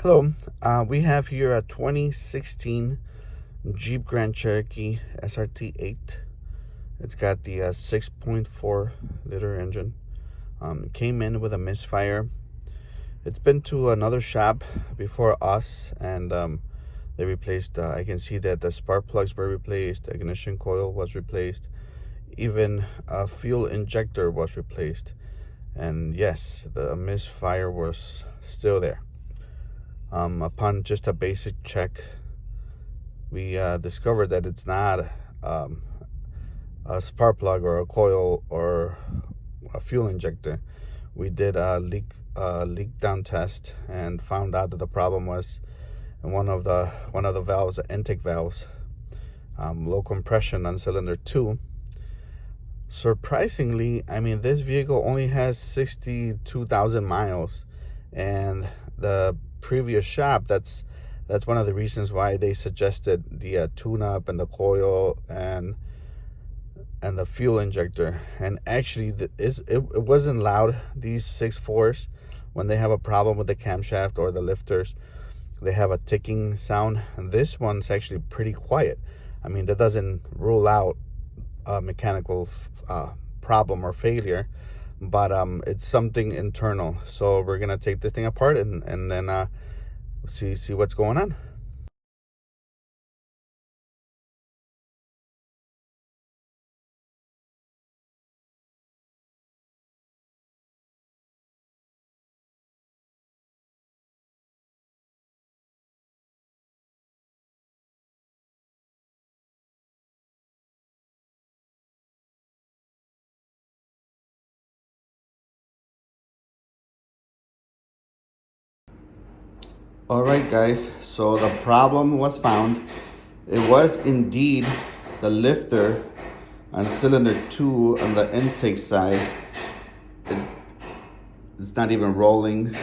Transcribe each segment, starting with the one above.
Hello, we have here a 2016 Jeep Grand Cherokee SRT 8. It's got the 6.4 liter engine. It came in with a misfire. It's been to another shop before us, and they replaced, I can see that the spark plugs were replaced, the ignition coil was replaced, even a fuel injector was replaced. And yes, the misfire was still there. Upon just a basic check, we discovered that it's not a spark plug or a coil or a fuel injector. We did a leak down test and found out that the problem was in one of the valves, the intake valves, low compression on cylinder 2. Surprisingly, I mean, this vehicle only has 62,000 miles, and the previous shop, that's one of the reasons why they suggested the tune-up and the coil and the fuel injector. And actually it wasn't loud. These 6.4s, when they have a problem with the camshaft or the lifters, they have a ticking sound, and this one's actually pretty quiet. I mean, that doesn't rule out a mechanical problem or failure, but it's something internal. So we're gonna take this thing apart and then see what's going on. All right, guys, so the problem was found. It was indeed the lifter on cylinder 2 on the intake side. It's not even rolling.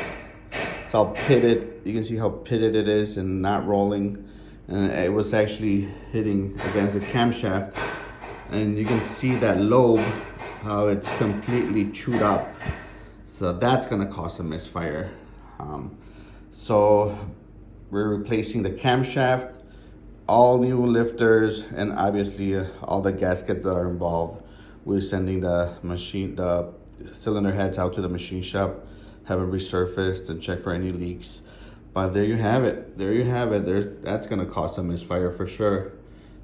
It's all pitted. You can see how pitted it is and not rolling. And it was actually hitting against the camshaft. And you can see that lobe, how it's completely chewed up. So that's gonna cause a misfire. So we're replacing the camshaft, all new lifters, and obviously all the gaskets that are involved. We're sending the cylinder heads out to the machine shop, have it resurfaced and check for any leaks. But there you have it. That's gonna cause a misfire for sure.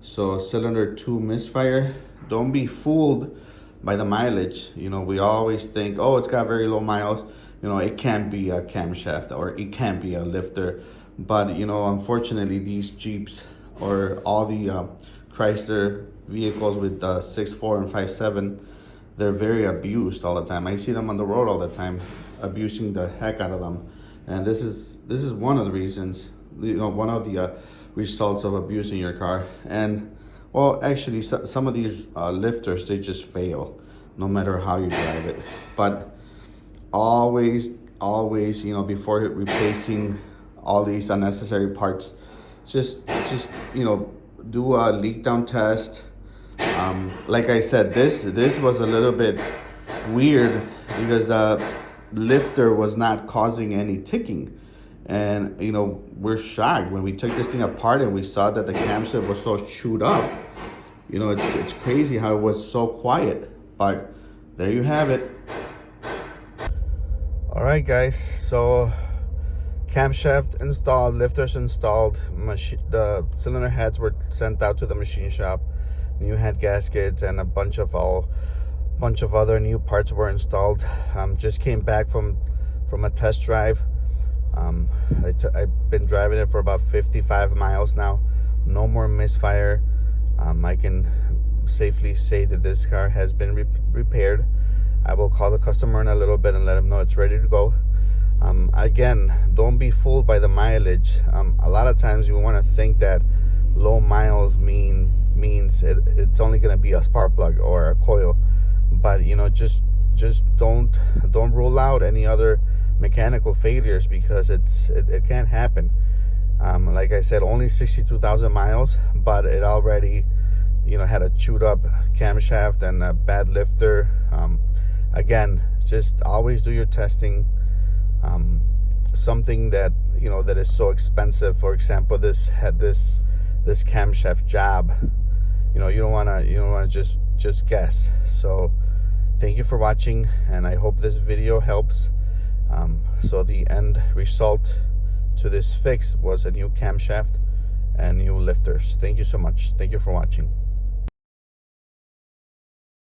So cylinder 2 misfire, don't be fooled by the mileage. You know, we always think, oh, it's got very low miles. You know, it can't be a camshaft or it can't be a lifter. But, you know, unfortunately, these Jeeps or all the Chrysler vehicles with 6.4 and 5.7, they're very abused all the time. I see them on the road all the time, abusing the heck out of them. And this is one of the reasons, you know, one of the results of abusing your car. And, well, actually, some of these lifters, they just fail, no matter how you drive it. But always, you know, before replacing all these unnecessary parts, just you know, do a leak down test. Like I said, this was a little bit weird because the lifter was not causing any ticking. And, you know, we're shocked when we took this thing apart and we saw that the camshaft was so chewed up. You know, it's crazy how it was so quiet. But there you have it. All right, guys, so camshaft installed, lifters installed, the cylinder heads were sent out to the machine shop, new head gaskets, and a bunch of other new parts were installed. Just came back from a test drive. I've been driving it for about 55 miles now. No more misfire. I can safely say that this car has been repaired. I will call the customer in a little bit and let them know it's ready to go. Again, don't be fooled by the mileage. A lot of times you want to think that low miles means it's only going to be a spark plug or a coil, but you know, just don't rule out any other mechanical failures, because it can't happen. Like I said, only 62,000 miles, but it already, you know, had a chewed up camshaft and a bad lifter. Again, just always do your testing. something that that is so expensive. For example, this camshaft job. You don't want to just guess. So thank you for watching, and I hope this video helps. So the end result to this fix was a new camshaft and new lifters. Thank you so much. Thank you for watching.